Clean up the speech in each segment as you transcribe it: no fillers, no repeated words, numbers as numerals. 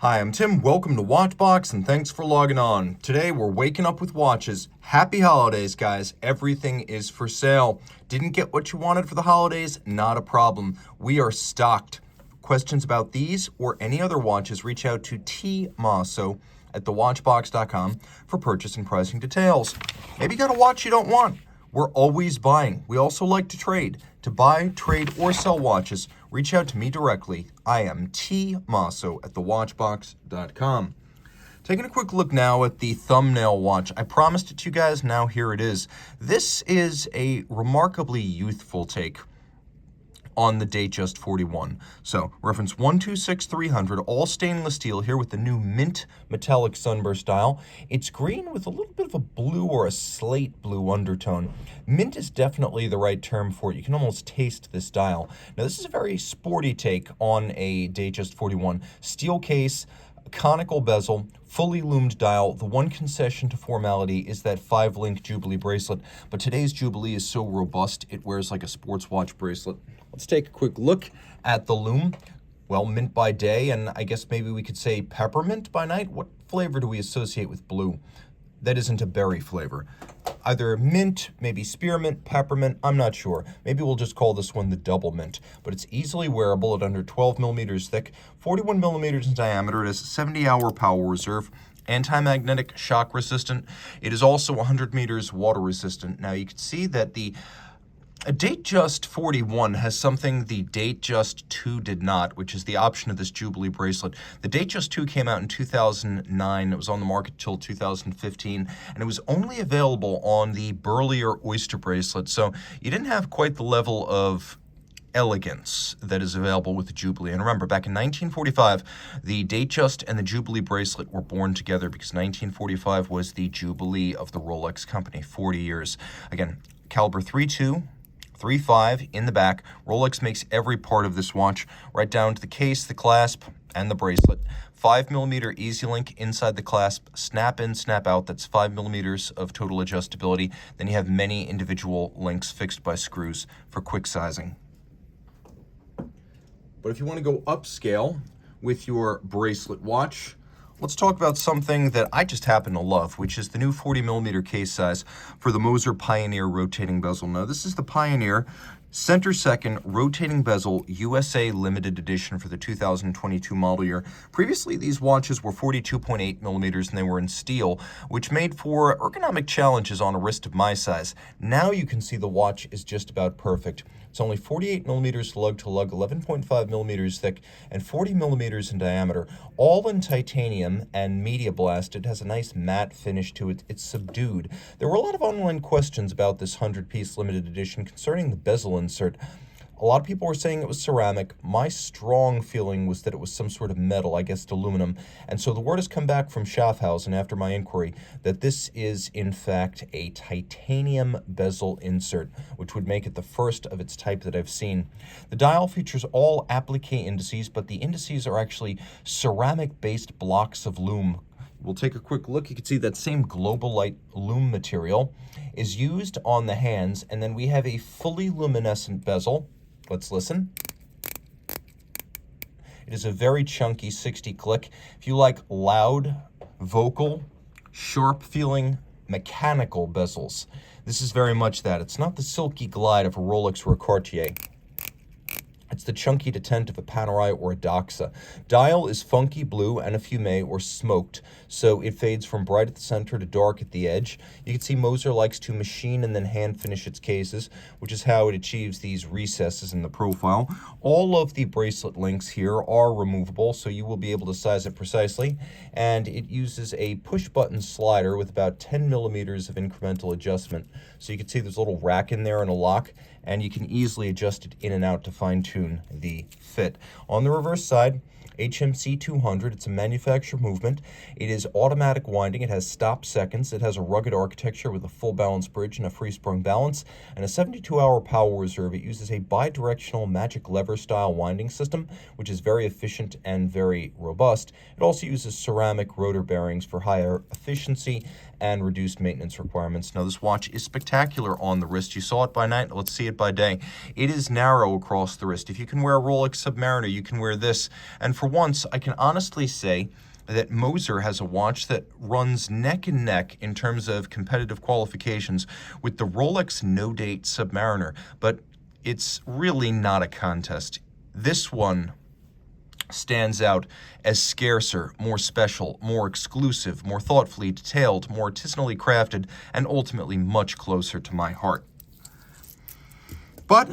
Hi, I'm Tim. Welcome to Watchbox, and thanks for logging on. Today, we're waking up with watches. Happy holidays, guys. Everything is for sale. Didn't get what you wanted for the holidays? Not a problem. We are stocked. Questions about these or any other watches, reach out to Team Mosso at thewatchbox.com for purchase and pricing details. Maybe you got a watch you don't want. We're always buying. We also like to trade. To buy, trade, or sell watches, reach out to me directly. I am Team Mosso at thewatchbox.com. Taking a quick look now at the thumbnail watch. I promised it to you guys, now here it is. This is a remarkably youthful take on the Datejust 41. So, reference 126300, all stainless steel here with the new mint metallic sunburst dial. It's green with a little bit of a blue or a slate blue undertone. Mint is definitely the right term for it. You can almost taste this dial. Now, this is a very sporty take on a Datejust 41. Steel case, conical bezel, fully loomed dial. The one concession to formality is that 5-link Jubilee bracelet, but today's Jubilee is so robust, it wears like a sports watch bracelet. Let's take a quick look at the loom. Well, mint by day, and I guess maybe we could say peppermint by night. What flavor do we associate with blue? That isn't a berry flavor. Either mint, maybe spearmint, peppermint, I'm not sure. Maybe we'll just call this one the double mint. But it's easily wearable at under 12 millimeters thick, 41 millimeters in diameter. It has a 70-hour power reserve, anti-magnetic, shock resistant. It is also 100 meters water resistant. Now you can see that the Datejust 41 has something the Datejust 2 did not, which is the option of this Jubilee bracelet. The Datejust 2 came out in 2009. It was on the market till 2015, and it was only available on the burlier Oyster bracelet. So you didn't have quite the level of elegance that is available with the Jubilee. And remember, back in 1945, the Datejust and the Jubilee bracelet were born together because 1945 was the Jubilee of the Rolex company, 40 years. Again, caliber 3.2. 3.5 in the back. Rolex makes every part of this watch, right down to the case, the clasp, and the bracelet. 5mm easy link inside the clasp, snap in, snap out. That's 5mm of total adjustability. Then you have many individual links fixed by screws for quick sizing. But if you want to go upscale with your bracelet watch, let's talk about something that I just happen to love, which is the new 40mm case size for the Moser Pioneer rotating bezel. Now, this is the Pioneer center second rotating bezel USA limited edition for the 2022 model year. Previously, these watches were 42.8 millimeters and they were in steel, which made for ergonomic challenges on a wrist of my size. Now you can see the watch is just about perfect. It's only 48 millimeters lug to lug, 11.5 millimeters thick, and 40 millimeters in diameter, all in titanium and media blasted. It has a nice matte finish to it. It's subdued. There were a lot of online questions about this 100-piece limited edition concerning the bezel insert. A lot of people were saying it was ceramic. My strong feeling was that it was some sort of metal, I guess aluminum. And so the word has come back from Schaffhausen after my inquiry that this is, in fact, a titanium bezel insert, which would make it the first of its type that I've seen. The dial features all applique indices, but the indices are actually ceramic-based blocks of loom. We'll take a quick look. You can see that same Global Light loom material is used on the hands, and then we have a fully luminescent bezel. Let's listen. It is a very chunky 60 click. If you like loud, vocal, sharp feeling, mechanical bezels, this is very much that. It's not the silky glide of a Rolex or a Cartier. It's the chunky detent of a Panerai or a Doxa. Dial is funky blue and a fumé or smoked, so it fades from bright at the center to dark at the edge. You can see Moser likes to machine and then hand finish its cases, which is how it achieves these recesses in the profile. All of the bracelet links here are removable, so you will be able to size it precisely, and it uses a push-button slider with about 10 millimeters of incremental adjustment. So you can see there's a little rack in there and a lock, and you can easily adjust it in and out to fine-tune the fit. On the reverse side, HMC 200, it's a manufacturer movement. It is automatic winding, it has stop seconds, it has a rugged architecture with a full balance bridge and a free sprung balance, and a 72-hour power reserve. It uses a bi-directional magic lever style winding system, which is very efficient and very robust. It also uses ceramic rotor bearings for higher efficiency and reduced maintenance requirements. Now, this watch is spectacular on the wrist. You saw it by night, let's see it it by day. It is narrow across the wrist. If you can wear a Rolex Submariner, you can wear this. And for once, I can honestly say that Moser has a watch that runs neck and neck in terms of competitive qualifications with the Rolex No Date Submariner, but it's really not a contest. This one stands out as scarcer, more special, more exclusive, more thoughtfully detailed, more artisanally crafted, and ultimately much closer to my heart. But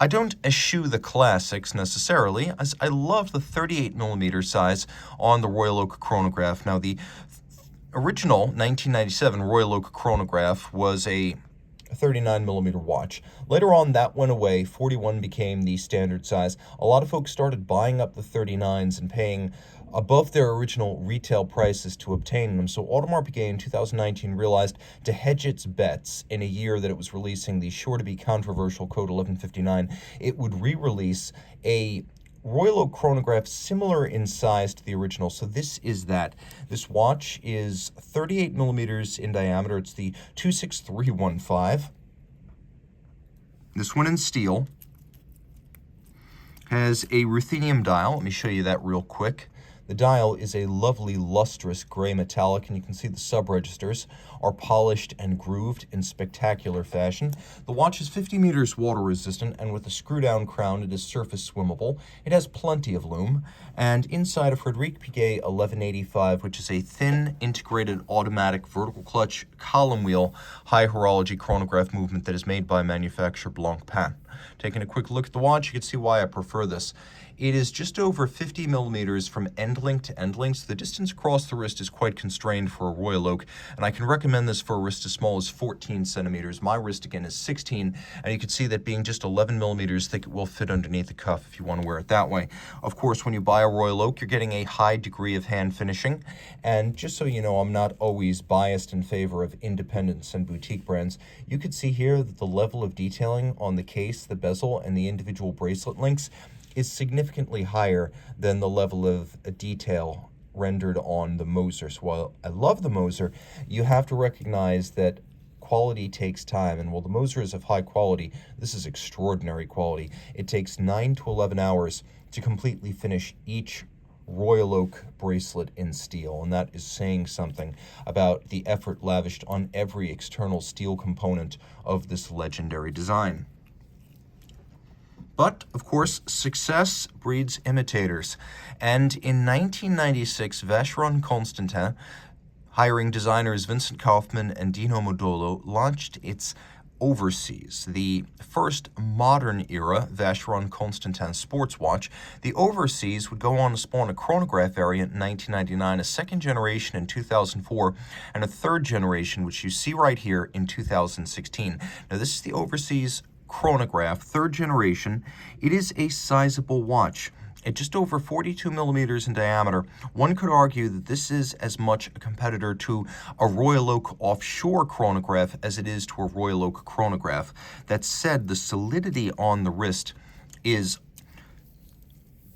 I don't eschew the classics necessarily, as I love the 38mm size on the Royal Oak chronograph. Now, the original 1997 Royal Oak chronograph was a 39mm watch. Later on, that went away. 41 became the standard size. A lot of folks started buying up the 39s and paying above their original retail prices to obtain them. So Audemars Piguet in 2019 realized to hedge its bets in a year that it was releasing the sure-to-be controversial Code 1159, it would re-release a Royal Oak chronograph similar in size to the original. So this is that. This watch is 38mm in diameter. It's the 26315. This one in steel. Has a ruthenium dial. Let me show you that real quick. The dial is a lovely lustrous gray metallic, and you can see the sub-registers are polished and grooved in spectacular fashion. The watch is 50 meters water resistant, and with a screw-down crown, it is surface swimmable. It has plenty of lume, and inside a Frédéric Piguet 1185, which is a thin, integrated, automatic vertical clutch column wheel high horology chronograph movement that is made by manufacturer Blancpain. Taking a quick look at the watch, you can see why I prefer this. It is just over 50 millimeters from end link to end link, so the distance across the wrist is quite constrained for a Royal Oak, and I can recommend this for a wrist as small as 14 centimeters. My wrist, again, is 16, and you can see that being just 11 millimeters thick, it will fit underneath the cuff if you want to wear it that way. Of course, when you buy a Royal Oak, you're getting a high degree of hand finishing, and just so you know, I'm not always biased in favor of independents and boutique brands. You could see here that the level of detailing on the case, the bezel, and the individual bracelet links is significantly higher than the level of detail rendered on the Moser. So while I love the Moser, you have to recognize that quality takes time, and while the Moser is of high quality, this is extraordinary quality. It takes 9 to 11 hours to completely finish each Royal Oak bracelet in steel, and that is saying something about the effort lavished on every external steel component of this legendary design. But, of course, success breeds imitators. And in 1996, Vacheron Constantin, hiring designers Vincent Kaufmann and Dino Modolo, launched its Overseas, the first modern-era Vacheron Constantin sports watch. The Overseas would go on to spawn a chronograph variant in 1999, a second generation in 2004, and a third generation, which you see right here, in 2016. Now, this is the Overseas chronograph, third generation. It is a sizable watch. At just over 42 millimeters in diameter, one could argue that this is as much a competitor to a Royal Oak offshore chronograph as it is to a Royal Oak chronograph. That said, the solidity on the wrist is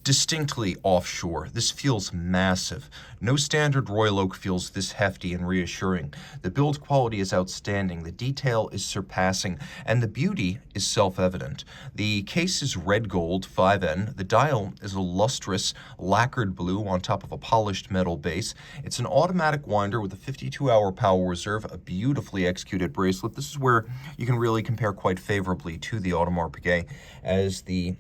distinctly offshore. This feels massive. No standard Royal Oak feels this hefty and reassuring. The build quality is outstanding, the detail is surpassing, and the beauty is self-evident. The case is red gold 5N. The dial is a lustrous lacquered blue on top of a polished metal base. It's an automatic winder with a 52-hour power reserve, a beautifully executed bracelet. This is where you can really compare quite favorably to the Audemars Piguet, as the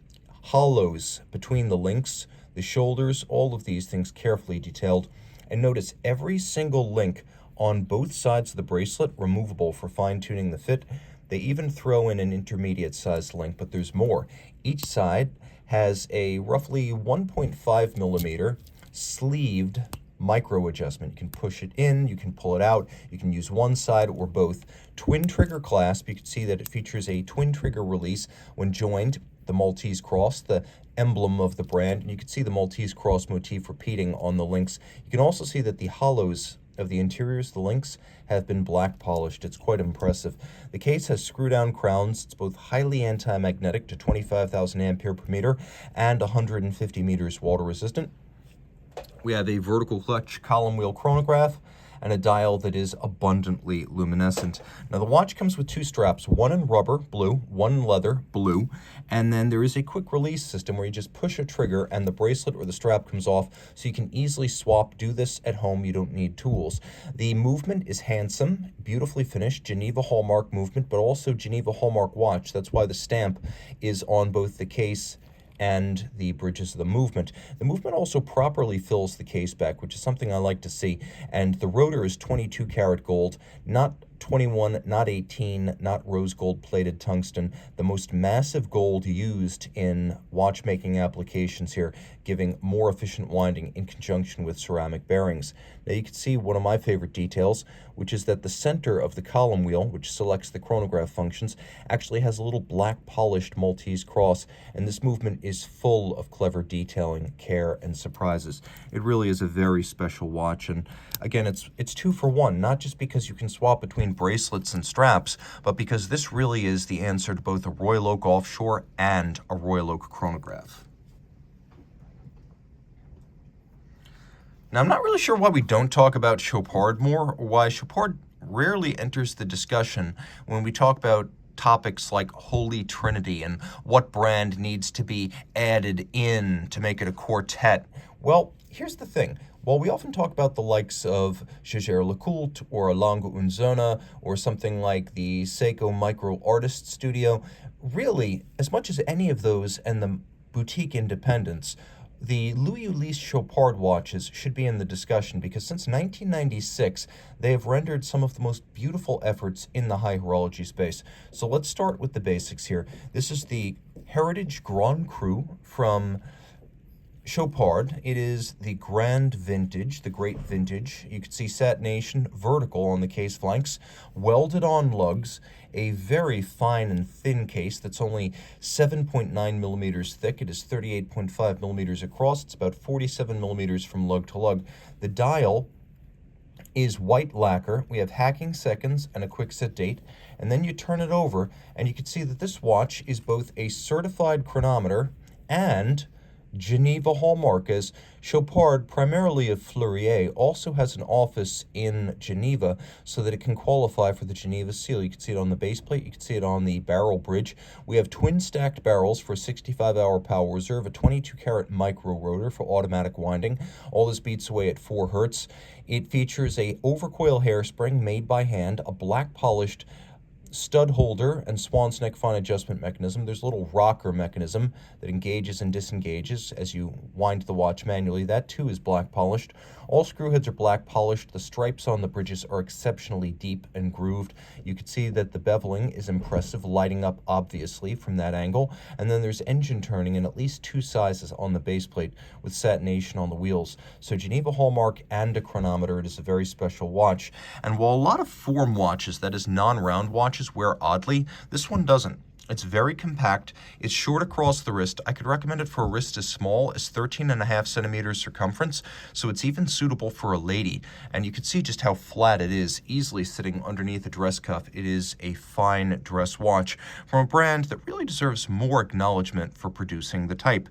hollows between the links, the shoulders, all of these things carefully detailed. And notice every single link on both sides of the bracelet removable for fine-tuning the fit. They even throw in an intermediate sized link, but there's more. Each side has a roughly 1.5 millimeter sleeved micro adjustment. You can push it in, you can pull it out, you can use one side or both. Twin trigger clasp, you can see that it features a twin trigger release when joined. The Maltese cross, the emblem of the brand, and you can see the Maltese cross motif repeating on the links. You can also see that the hollows of the interiors, the links, have been black polished. It's quite impressive. The case has screw-down crowns. It's both highly anti-magnetic to 25,000 ampere per meter and 150 meters water resistant. We have a vertical clutch column wheel chronograph, and a dial that is abundantly luminescent. Now the watch comes with two straps, one in rubber, blue, one in leather, blue, and then there is a quick release system where you just push a trigger and the bracelet or the strap comes off, so you can easily swap. Do this at home, you don't need tools. The movement is handsome, beautifully finished, Geneva hallmark movement, but also Geneva hallmark watch. That's why the stamp is on both the case and the bridges of the movement. The movement also properly fills the case back, which is something I like to see. And the rotor is 22 karat gold, not 21, not 18, not rose gold plated tungsten, the most massive gold used in watchmaking applications here, giving more efficient winding in conjunction with ceramic bearings. Now you can see one of my favorite details, which is that the center of the column wheel, which selects the chronograph functions, actually has a little black polished Maltese cross, and this movement is full of clever detailing, care, and surprises. It really is a very special watch, and again, it's 2 for 1, not just because you can swap between bracelets and straps, but because this really is the answer to both a Royal Oak Offshore and a Royal Oak chronograph. Now, I'm not really sure why we don't talk about Chopard more, or why Chopard rarely enters the discussion when we talk about topics like Holy Trinity and what brand needs to be added in to make it a quartet. Well, here's the thing. While we often talk about the likes of Jaeger-LeCoultre or a Lange und Söhne or something like the Seiko Micro Artist Studio, really, as much as any of those and the boutique independents, the Louis Ulysse Chopard watches should be in the discussion because since 1996, they have rendered some of the most beautiful efforts in the high horology space. So let's start with the basics here. This is the Heritage Grand Cru from Chopard. It is the Grand Vintage, the Great Vintage. You can see satination vertical on the case flanks, welded on lugs, a very fine and thin case that's only 7.9 millimeters thick. It is 38.5 millimeters across. It's about 47 millimeters from lug to lug. The dial is white lacquer. We have hacking seconds and a quick set date, and then you turn it over and you can see that this watch is both a certified chronometer and Geneva hallmark, as Chopard, primarily of Fleurier, also has an office in Geneva so that it can qualify for the Geneva seal. You can see it on the base plate, you can see it on the barrel bridge. We have twin stacked barrels for 65-hour power reserve, a 22 karat micro rotor for automatic winding. All this beats away at 4 hertz. It features a overcoil hairspring made by hand, a black polished stud holder and swan's neck fine adjustment mechanism. There's a little rocker mechanism that engages and disengages as you wind the watch manually. That too is black polished. All screw heads are black polished. The stripes on the bridges are exceptionally deep and grooved. You can see that the beveling is impressive, lighting up obviously from that angle. And then there's engine turning in at least 2 sizes on the base plate with satination on the wheels. So Geneva hallmark and a chronometer. It is a very special watch. And while a lot of form watches, that is non-round watches, wear oddly, this one doesn't. It's very compact. It's short across the wrist. I could recommend it for a wrist as small as 13.5 centimeters circumference, so it's even suitable for a lady. And you can see just how flat it is, easily sitting underneath a dress cuff. It is a fine dress watch from a brand that really deserves more acknowledgement for producing the type.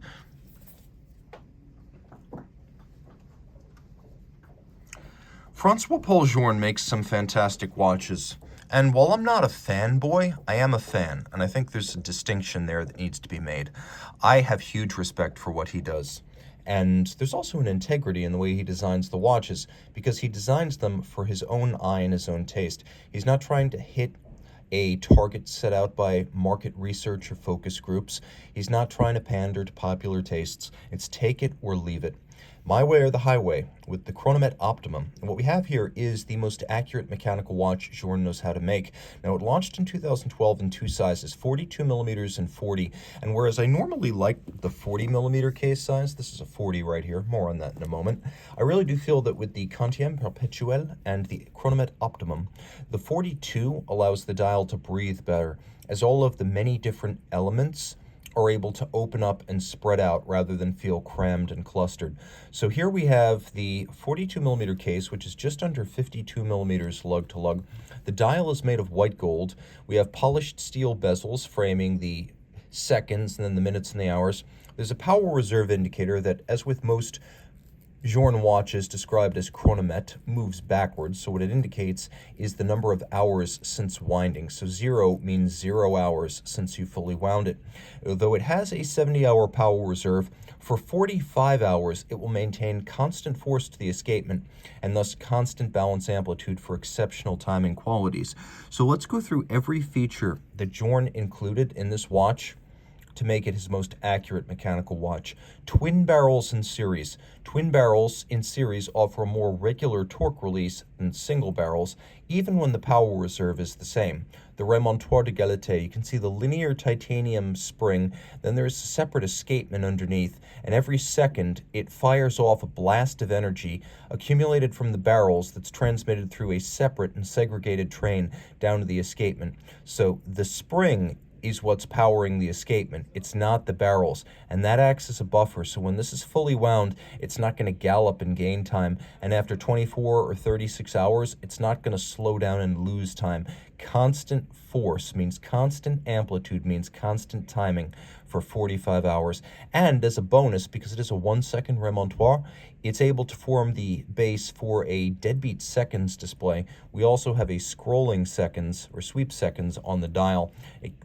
Francois-Paul Journe makes some fantastic watches. And while I'm not a fanboy, I am a fan, and I think there's a distinction there that needs to be made. I have huge respect for what he does. And there's also an integrity in the way he designs the watches, because he designs them for his own eye and his own taste. He's not trying to hit a target set out by market research or focus groups. He's not trying to pander to popular tastes. It's take it or leave it. My way or the highway with the Chronometre Optimum. And what we have here is the most accurate mechanical watch Journe knows how to make. Now, it launched in 2012 in 2 sizes, 42 millimeters and 40. And whereas I normally like the 40 millimeter case size, this is a 40 right here, more on that in a moment, I really do feel that with the Quantième Perpétuel and the Chronometre Optimum, the 42 allows the dial to breathe better, as all of the many different elements are able to open up and spread out rather than feel crammed and clustered. So here we have the 42 millimeter case, which is just under 52 millimeters lug to lug. The dial is made of white gold. We have polished steel bezels framing the seconds and then the minutes and the hours. There's a power reserve indicator that, as with most Journe watch is described as Chronometre, moves backwards, so what it indicates is the number of hours since winding. So 0 means 0 hours since you fully wound it. Though it has a 70-hour power reserve, for 45 hours it will maintain constant force to the escapement and thus constant balance amplitude for exceptional timing qualities. So let's go through every feature that Journe included in this watch to make it his most accurate mechanical watch. Twin barrels in series. Twin barrels in series offer a more regular torque release than single barrels, even when the power reserve is the same. The remontoir d'égalité, you can see the linear titanium spring, then there's a separate escapement underneath, and every second it fires off a blast of energy accumulated from the barrels that's transmitted through a separate and segregated train down to the escapement. So the spring is what's powering the escapement. It's not the barrels, and that acts as a buffer, so when this is fully wound, it's not going to gallop and gain time, and after 24 or 36 hours, it's not going to slow down and lose time. Constant force means constant amplitude, means constant timing for 45 hours. And as a bonus, because it is a 1-second remontoir, it's able to form the base for a deadbeat seconds display. We also have a scrolling seconds or sweep seconds on the dial.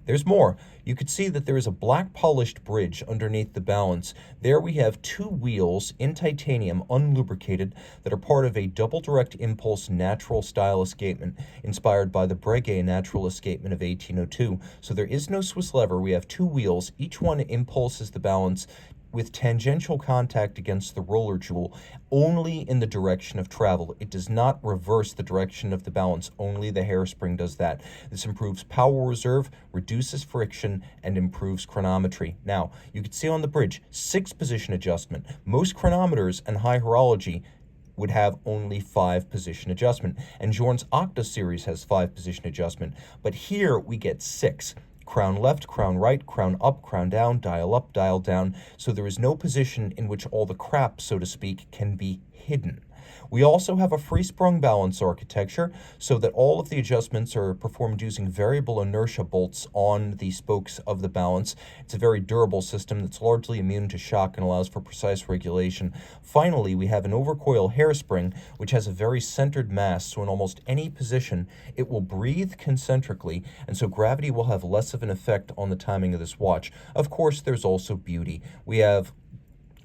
There's more. You could see that there is a black polished bridge underneath the balance. There we have 2 wheels in titanium, unlubricated, that are part of a double direct impulse natural style escapement inspired by the Breguet natural escapement of 1802. So there is no Swiss lever. We have 2 wheels. Each one impulses the balance with tangential contact against the roller jewel, only in the direction of travel. It does not reverse the direction of the balance, only the hairspring does that. This improves power reserve, reduces friction, and improves chronometry. Now, you can see on the bridge, 6 position adjustment. Most chronometers and high horology would have only 5 position adjustment, and Journe's Octa series has 5 position adjustment, but here we get 6. Crown left, crown right, crown up, crown down, dial up, dial down, so there is no position in which all the crap, so to speak, can be hidden. We also have a free-sprung balance architecture so that all of the adjustments are performed using variable inertia bolts on the spokes of the balance. It's a very durable system that's largely immune to shock and allows for precise regulation. Finally, we have an overcoil hairspring, which has a very centered mass, so in almost any position, it will breathe concentrically, and so gravity will have less of an effect on the timing of this watch. Of course, there's also beauty. We have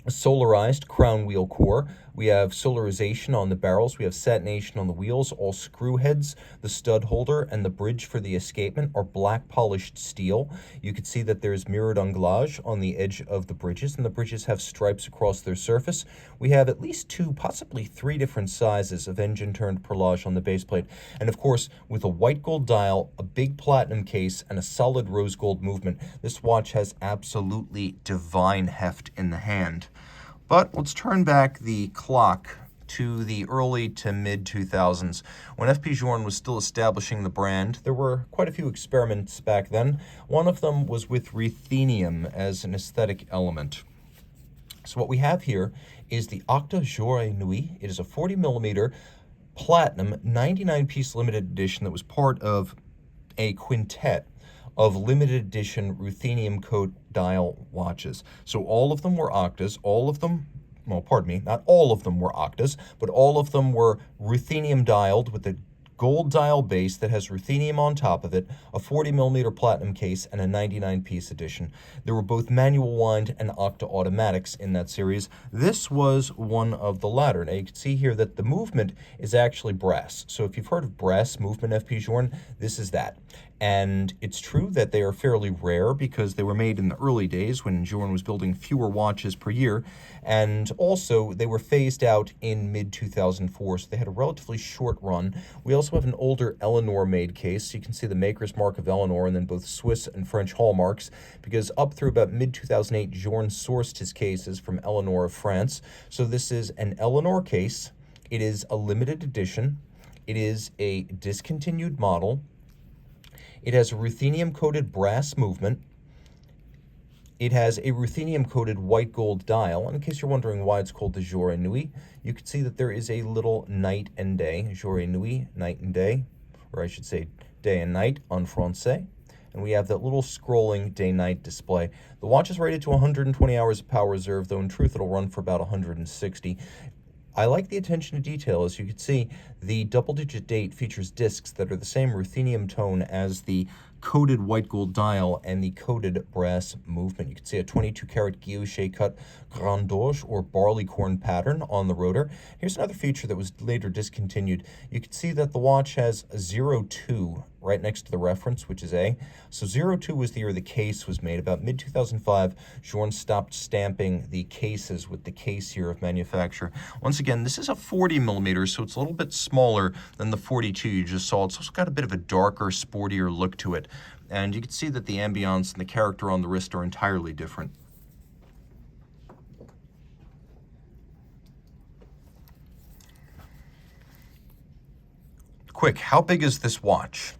a solarized crown wheel core. We have solarization on the barrels. We have satination on the wheels. All screw heads, the stud holder, and the bridge for the escapement are black polished steel. You can see that there's mirrored anglage on the edge of the bridges, and the bridges have stripes across their surface. We have at least 2, possibly 3 different sizes of engine-turned perlage on the base plate. And of course, with a white gold dial, a big platinum case, and a solid rose gold movement, this watch has absolutely divine heft in the hand. But let's turn back the clock to the early to mid-2000s. When FP Journe was still establishing the brand, there were quite a few experiments back then. One of them was with ruthenium as an aesthetic element. So what we have here is the Octa Nui. It is a 40mm platinum 99-piece limited edition that was part of a quintet of limited edition ruthenium coat dial watches. So all of them were Octas, all of them, well, pardon me, not all of them were Octas, but all of them were ruthenium dialed with a gold dial base that has ruthenium on top of it, a 40mm platinum case, and a 99-piece edition. There were both manual wind and Octa automatics in that series. This was one of the latter. Now you can see here that the movement is actually brass. So if you've heard of brass movement FP Journe, this is that. And it's true that they are fairly rare because they were made in the early days when Journe was building fewer watches per year. And also, they were phased out in mid-2004, so they had a relatively short run. We also have an older Eleanor-made case. You can see the maker's mark of Eleanor and then both Swiss and French hallmarks, because up through about mid-2008, Journe sourced his cases from Eleanor of France. So this is an Eleanor case. It is a limited edition. It is a discontinued model. It has a ruthenium-coated brass movement. It has a ruthenium-coated white gold dial. And in case you're wondering why it's called the Journe Nui, you can see that there is a little night and day, Journe Nui, night and day, or I should say day and night en français. And we have that little scrolling day-night display. The watch is rated to 120 hours of power reserve, though in truth it'll run for about 160. I like the attention to detail. As you can see, the double-digit date features discs that are the same ruthenium tone as the coated white gold dial and the coated brass movement. You can see a 22-karat guilloche cut grand doge or barley corn pattern on the rotor. Here's another feature that was later discontinued. You can see that the watch has a 02 right next to the reference, which is A. So 02 was the year the case was made. About mid-2005, Journe stopped stamping the cases with the case year of manufacture. Once again, this is a 40 millimeter, so it's a little bit smaller than the 42 you just saw. It's also got a bit of a darker, sportier look to it. And you can see that the ambiance and the character on the wrist are entirely different. Quick, how big is this watch?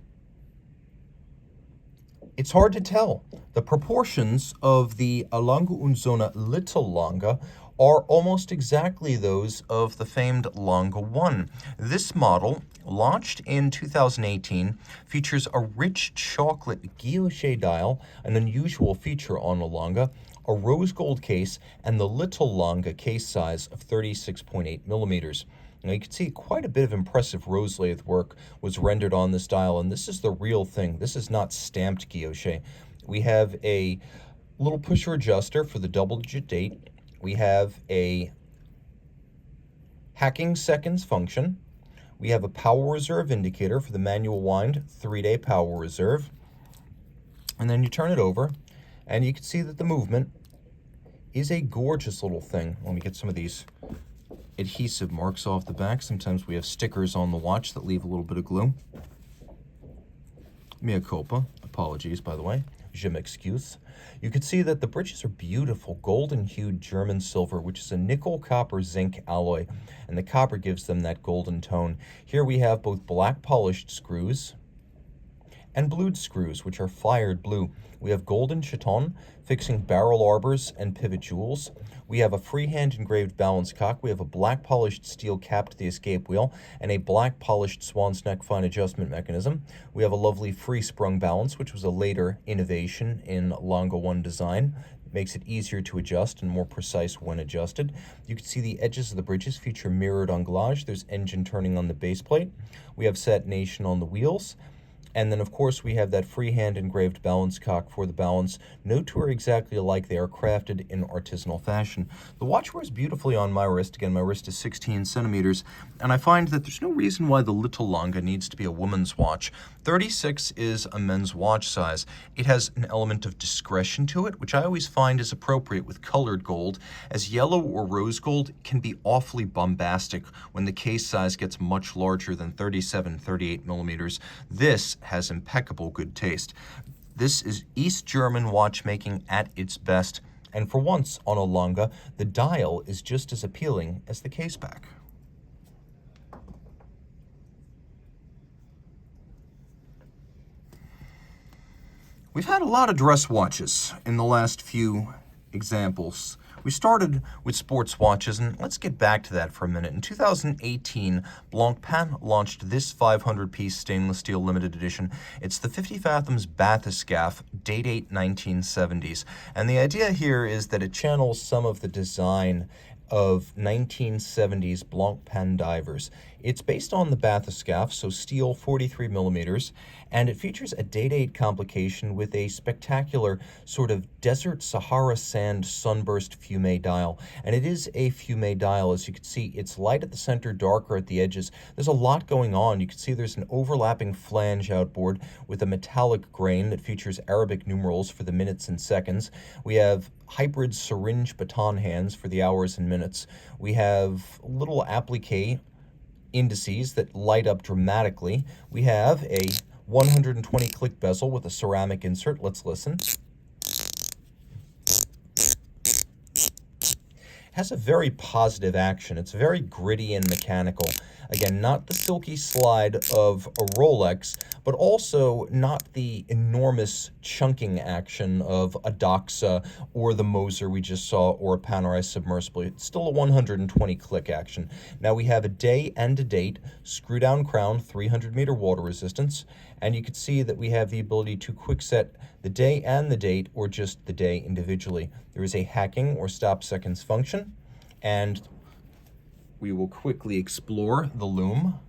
It's hard to tell. The proportions of the Lange und Söhne Little Lange are almost exactly those of the famed Lange 1. This model, launched in 2018, features a rich chocolate guilloche dial, an unusual feature on a Lange, a rose gold case, and the Little Lange case size of 36.8 millimeters. Now you can see quite a bit of impressive rose lathe work was rendered on this dial, and this is the real thing. This is not stamped guilloche. We have a little pusher adjuster for the double-digit date. We have a hacking seconds function. We have a power reserve indicator for the manual wind, 3-day power reserve. And then you turn it over, and you can see that the movement is a gorgeous little thing. Let me get some of these adhesive marks off the back. Sometimes we have stickers on the watch that leave a little bit of glue. Mea culpa. Apologies, by the way. Je m'excuse. You can see that the bridges are beautiful, golden hued German silver, which is a nickel copper zinc alloy, and the copper gives them that golden tone. Here we have both black polished screws and blued screws, which are fired blue. We have golden chaton fixing barrel arbors and pivot jewels. We have a freehand engraved balance cock. We have a black polished steel cap to the escape wheel and a black polished swan's neck fine adjustment mechanism. We have a lovely free sprung balance, which was a later innovation in Lange 1 design. It makes it easier to adjust and more precise when adjusted. You can see the edges of the bridges feature mirrored anglage. There's engine turning on the base plate. We have satination on the wheels. And then, of course, we have that freehand engraved balance cock for the balance. No two are exactly alike. They are crafted in artisanal fashion. The watch wears beautifully on my wrist. Again, my wrist is 16 centimeters. And I find that there's no reason why the Little Lange needs to be a woman's watch. 36 is a men's watch size. It has an element of discretion to it, which I always find is appropriate with colored gold, as yellow or rose gold can be awfully bombastic when the case size gets much larger than 37, 38 millimeters. This has impeccable good taste. This is East German watchmaking at its best, and for once on a Lange, the dial is just as appealing as the case back. We've had a lot of dress watches in the last few examples. We started with sports watches, and let's get back to that for a minute. In 2018, Blancpain launched this 500-piece stainless steel limited edition. It's the 50 Fathoms bathyscaphe, date 1970s. And the idea here is that it channels some of the design of 1970s Blancpain divers. It's based on the bathyscaphe, so steel 43 millimeters, and it features a date complication with a spectacular sort of desert Sahara sand sunburst fume dial. And it is a fume dial. As you can see, it's light at the center, darker at the edges. There's a lot going on. You can see there's an overlapping flange outboard with a metallic grain that features Arabic numerals for the minutes and seconds. We have hybrid syringe baton hands for the hours and minutes. We have little applique indices that light up dramatically. We have a 120 click bezel with a ceramic insert. Let's listen. Has a very positive action. It's very gritty and mechanical. Again, not the silky slide of a Rolex, but also not the enormous chunking action of a Doxa or the Moser we just saw, or a Panerai submersible. It's still a 120 click action. Now we have a day and a date, screw down crown, 300 meter water resistance, and you can see that we have the ability to quick set the day and the date, or just the day individually. There is a hacking or stop seconds function, and we will quickly explore the loom.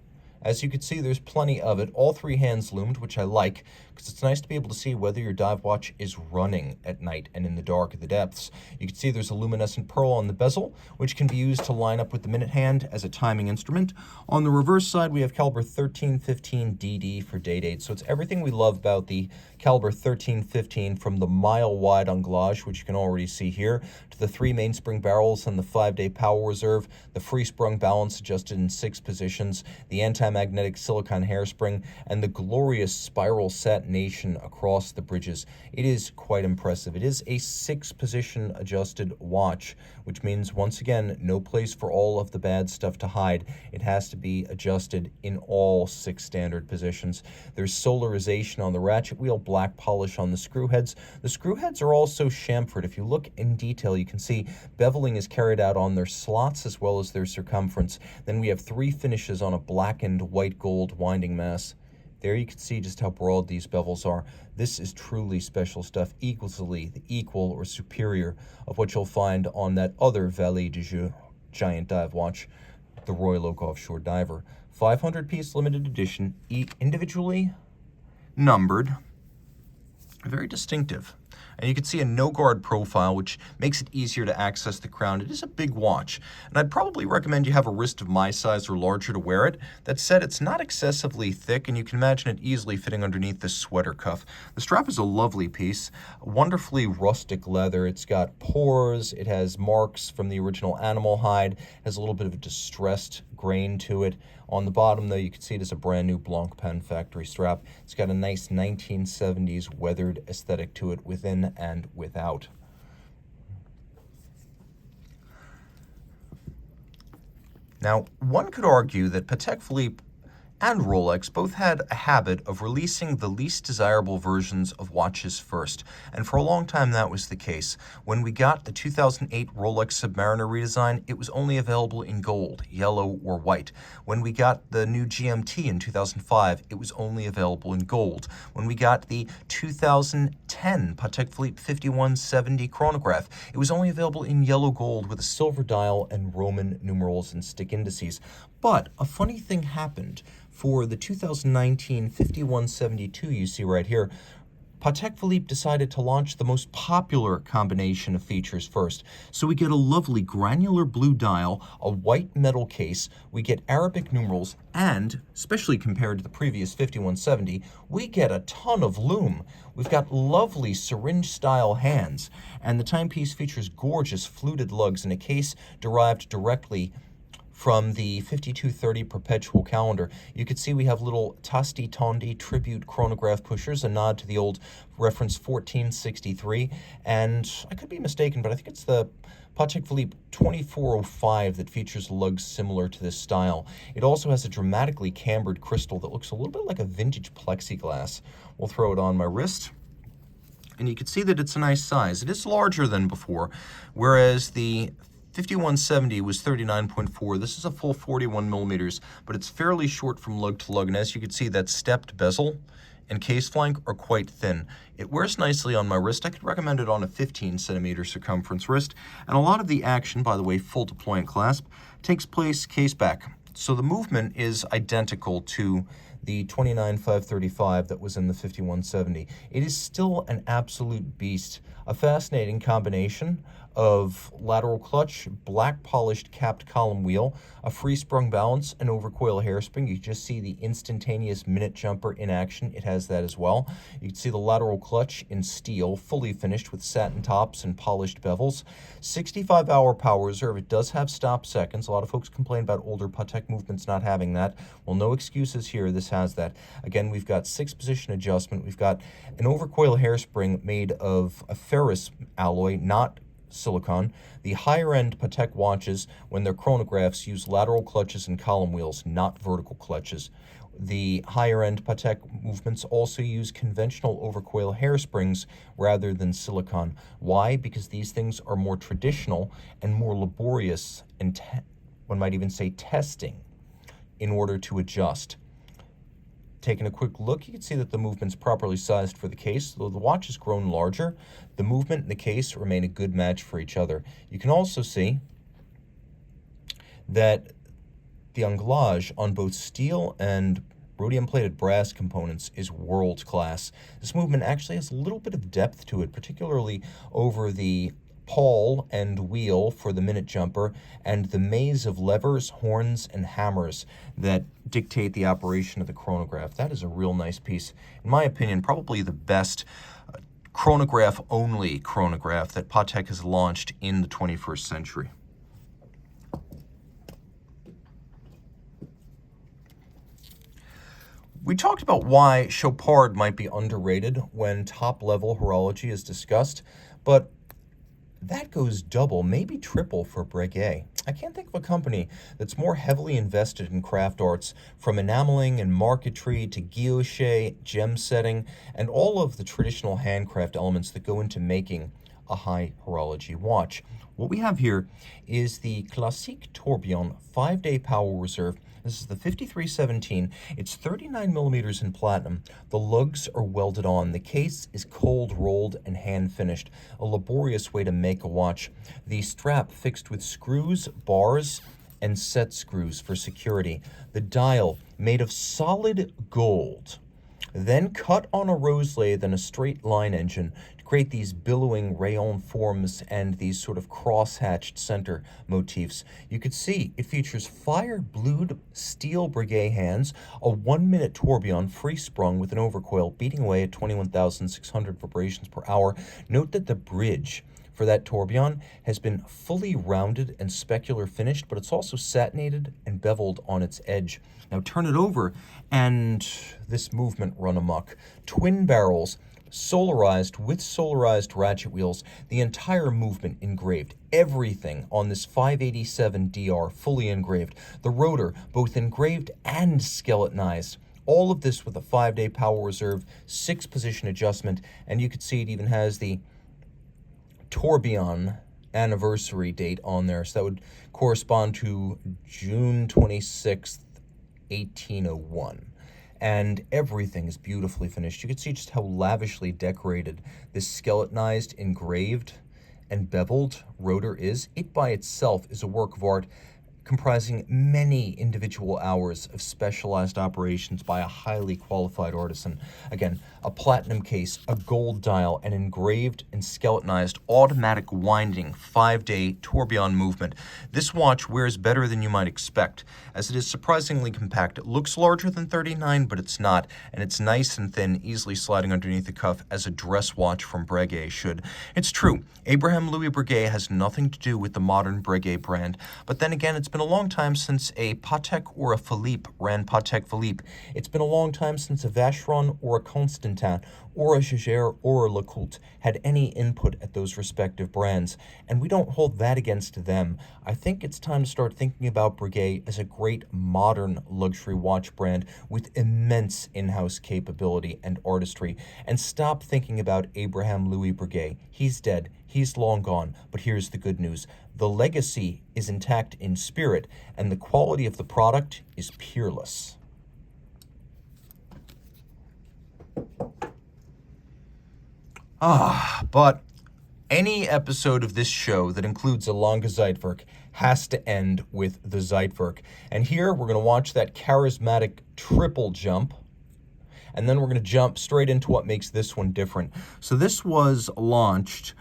As you can see, there's plenty of it. All three hands loomed, which I like, because it's nice to be able to see whether your dive watch is running at night and in the dark of the depths. You can see there's a luminescent pearl on the bezel, which can be used to line up with the minute hand as a timing instrument. On the reverse side, we have caliber 1315 DD for day date. So it's everything we love about the caliber 1315, from the mile-wide anglage, which you can already see here, to the 3 mainspring barrels and the 5-day power reserve, the free-sprung balance adjusted in 6 positions, the anti-magnetic silicone hairspring, and the glorious spiral satination across the bridges. It is quite impressive. It is a 6-position adjusted watch, which means, once again, no place for all of the bad stuff to hide. It has to be adjusted in all 6 standard positions. There's solarization on the ratchet wheel, black polish on the screw heads. The screw heads are also chamfered. If you look in detail, you can see beveling is carried out on their slots as well as their circumference. Then we have 3 finishes on a blackened white gold winding mass. There you can see just how broad these bevels are. This is truly special stuff, equally the equal or superior of what you'll find on that other Valet de Jour giant dive watch, the Royal Oak Offshore Diver. 500-piece limited edition, individually numbered, very distinctive. And you can see a no-guard profile, which makes it easier to access the crown. It is a big watch, and I'd probably recommend you have a wrist of my size or larger to wear it. That said, it's not excessively thick, and you can imagine it easily fitting underneath this sweater cuff. The strap is a lovely piece, wonderfully rustic leather. It's got pores, it has marks from the original animal hide, has a little bit of a distressed grain to it. On the bottom, though, you can see it is a brand new Blancpain factory strap. It's got a nice 1970s weathered aesthetic to it within and without. Now, one could argue that Patek Philippe and Rolex both had a habit of releasing the least desirable versions of watches first, and for a long time that was the case. When we got the 2008 Rolex Submariner redesign, it was only available in gold, yellow, or white. When we got the new GMT in 2005, it was only available in gold. When we got the 2010 Patek Philippe 5170 chronograph, it was only available in yellow gold with a silver dial and Roman numerals and stick indices. But a funny thing happened. For the 2019 5172 you see right here, Patek Philippe decided to launch the most popular combination of features first. So we get a lovely granular blue dial, a white metal case, we get Arabic numerals, and, especially compared to the previous 5170, we get a ton of loom. We've got lovely syringe-style hands, and the timepiece features gorgeous fluted lugs in a case derived directly from the 5230 perpetual calendar. You can see we have little Tasti Tondi tribute chronograph pushers, a nod to the old reference 1463, and I could be mistaken, but I think it's the Patek Philippe 2405 that features lugs similar to this style. It also has a dramatically cambered crystal that looks a little bit like a vintage plexiglass. We'll throw it on my wrist, and you can see that it's a nice size. It is larger than before, whereas the 5170 was 39.4. This is a full 41 millimeters, but it's fairly short from lug to lug. And as you can see, that stepped bezel and case flank are quite thin. It wears nicely on my wrist. I could recommend it on a 15 centimeter circumference wrist. And a lot of the action, by the way, full deployant clasp, takes place case back. So the movement is identical to the 29535 that was in the 5170. It is still an absolute beast. A fascinating combination of lateral clutch, black polished capped column wheel, a free sprung balance, and overcoil hairspring. You can just see the instantaneous minute jumper in action. It has that as well. You can see the lateral clutch in steel, fully finished with satin tops and polished bevels. 65-hour power reserve. It does have stop seconds. A lot of folks complain about older Patek movements not having that. Well, no excuses here. This has that. Again, we've got 6-position adjustment. We've got an overcoil hairspring made of a ferrous alloy, not silicon. The higher-end Patek watches, when they're chronographs, use lateral clutches and column wheels, not vertical clutches. The higher-end Patek movements also use conventional overcoil hairsprings rather than silicon. Why? Because these things are more traditional and more laborious and, one might even say, testing in order to adjust. Taking a quick look, you can see that the movement's properly sized for the case. Though the watch has grown larger, the movement and the case remain a good match for each other. You can also see that The anglage on both steel and rhodium-plated brass components is world-class. This movement actually has a little bit of depth to it, particularly over the pawl and wheel for the minute jumper, and the maze of levers, horns, and hammers that dictate the operation of the chronograph. That is a real nice piece. In my opinion, probably the best chronograph-only chronograph that Patek has launched in the 21st century. We talked about why Chopard might be underrated when top-level horology is discussed, but that goes double, maybe triple for Breguet. I can't think of a company that's more heavily invested in craft arts, from enameling and marquetry to guilloche, gem setting, and all of the traditional handcraft elements that go into making a high horology watch. What we have here is the Classique Tourbillon 5-day power reserve. This is the 5317. It's 39 millimeters in platinum. The lugs are welded on. The case is cold rolled and hand finished. A laborious way to make a watch. The strap fixed with screws, bars, and set screws for security. The dial made of solid gold, then cut on a rose lathe and a straight line engine to create these billowing rayon forms and these sort of cross-hatched center motifs. You could see it features fire-blued steel Breguet hands, a 1-minute tourbillon free-sprung with an overcoil beating away at 21,600 vibrations per hour. Note that the bridge for that tourbillon has been fully rounded and specular finished, but it's also satinated and beveled on its edge. Now turn it over, and this movement run amok. Twin barrels, solarized with solarized ratchet wheels, the entire movement engraved. Everything on this 587 DR fully engraved. The rotor both engraved and skeletonized. All of this with a 5-day power reserve, 6-position adjustment, and you could see it even has the tourbillon anniversary date on there, so that would correspond to June 26th, 1801. And everything is beautifully finished. You can see just how lavishly decorated this skeletonized, engraved, and beveled rotor is. It by itself is a work of art comprising many individual hours of specialized operations by a highly qualified artisan. Again, a platinum case, a gold dial, an engraved and skeletonized automatic winding 5-day tourbillon movement. This watch wears better than you might expect, as it is surprisingly compact. It looks larger than 39, but it's not, and it's nice and thin, easily sliding underneath the cuff as a dress watch from Breguet should. It's true, Abraham Louis Breguet has nothing to do with the modern Breguet brand, but then again, it's been a long time since a Patek or a Philippe ran Patek Philippe. It's been a long time since a Vacheron or a Constantin or a Jaeger or a Lecoultre had any input at those respective brands, and we don't hold that against them. I think it's time to start thinking about Breguet as a great modern luxury watch brand with immense in-house capability and artistry, and stop thinking about Abraham Louis Breguet. He's dead. He's long gone. But here's the good news. The legacy is intact in spirit, and the quality of the product is peerless. But any episode of this show that includes a Lange Zeitwerk has to end with the Zeitwerk. And here we're going to watch that charismatic triple jump, and then we're going to jump straight into what makes this one different. So this was launched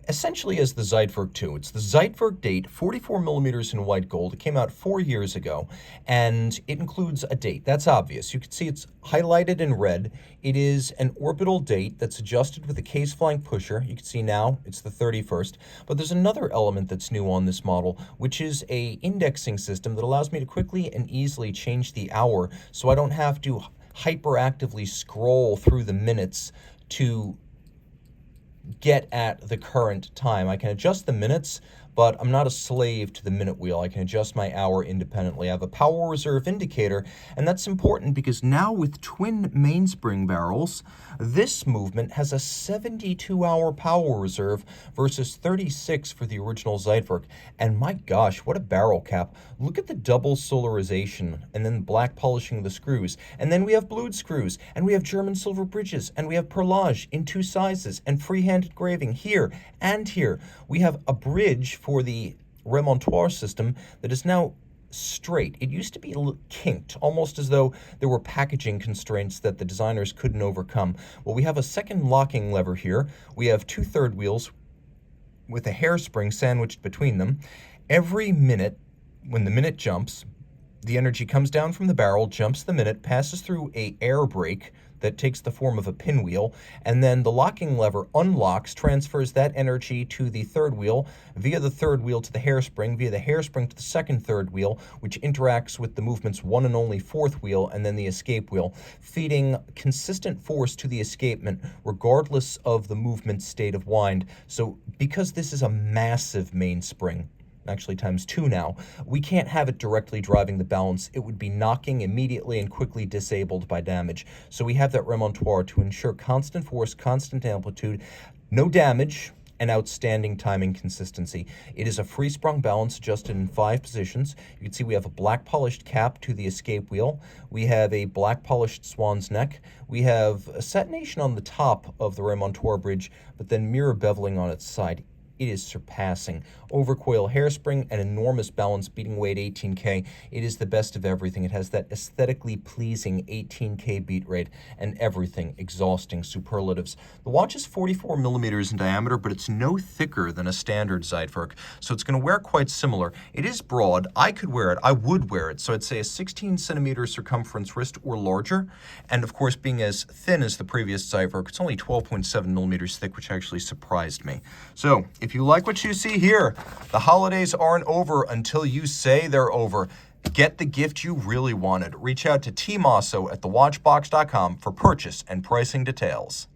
essentially as the Zeitwerk 2. It's the Zeitwerk date, 44 millimeters in white gold. It came out 4 years ago, and it includes a date. That's obvious. You can see it's highlighted in red. It is an orbital date that's adjusted with a case flank pusher. You can see now it's the 31st. But there's another element that's new on this model, which is a indexing system that allows me to quickly and easily change the hour, so I don't have to hyperactively scroll through the minutes to get at the current time. I can adjust the minutes, but I'm not a slave to the minute wheel. I can adjust my hour independently. I have a power reserve indicator, and that's important because now with twin mainspring barrels, this movement has a 72-hour power reserve versus 36 for the original Zeitwerk. And my gosh, what a barrel cap. Look at the double solarization and then black polishing of the screws. And then we have blued screws, and we have German silver bridges, and we have perlage in 2 sizes and freehand engraving here and here. We have a bridge for the remontoir system that is now straight. It used to be a little kinked, almost as though there were packaging constraints that the designers couldn't overcome. Well, we have a second locking lever here. We have 2 third wheels with a hairspring sandwiched between them. Every minute, when the minute jumps, the energy comes down from the barrel, jumps the minute, passes through a air brake that takes the form of a pinwheel, and then the locking lever unlocks, transfers that energy to the third wheel, via the third wheel to the hairspring, via the hairspring to the second third wheel, which interacts with the movement's one and only fourth wheel, and then the escape wheel, feeding consistent force to the escapement regardless of the movement's state of wind. So because this is a massive mainspring, actually times 2 now, we can't have it directly driving the balance. It would be knocking immediately and quickly disabled by damage. So we have that remontoir to ensure constant force, constant amplitude, no damage, and outstanding timing consistency. It is a free-sprung balance adjusted in 5 positions. You can see we have a black polished cap to the escape wheel. We have a black polished swan's neck. We have a satination on the top of the remontoir bridge, but then mirror beveling on its side. It is surpassing. Overcoil hairspring, an enormous balance, beating weight 18K. It is the best of everything. It has that aesthetically pleasing 18K beat rate and everything exhausting superlatives. The watch is 44 millimeters in diameter, but it's no thicker than a standard Zeitwerk, so it's going to wear quite similar. It is broad. I could wear it. I would wear it. So I'd say a 16 centimeter circumference wrist or larger. And of course, being as thin as the previous Zeitwerk, it's only 12.7 millimeters thick, which actually surprised me. So if you like what you see here, the holidays aren't over until you say they're over. Get the gift you really wanted. Reach out to Team Mosso at thewatchbox.com for purchase and pricing details.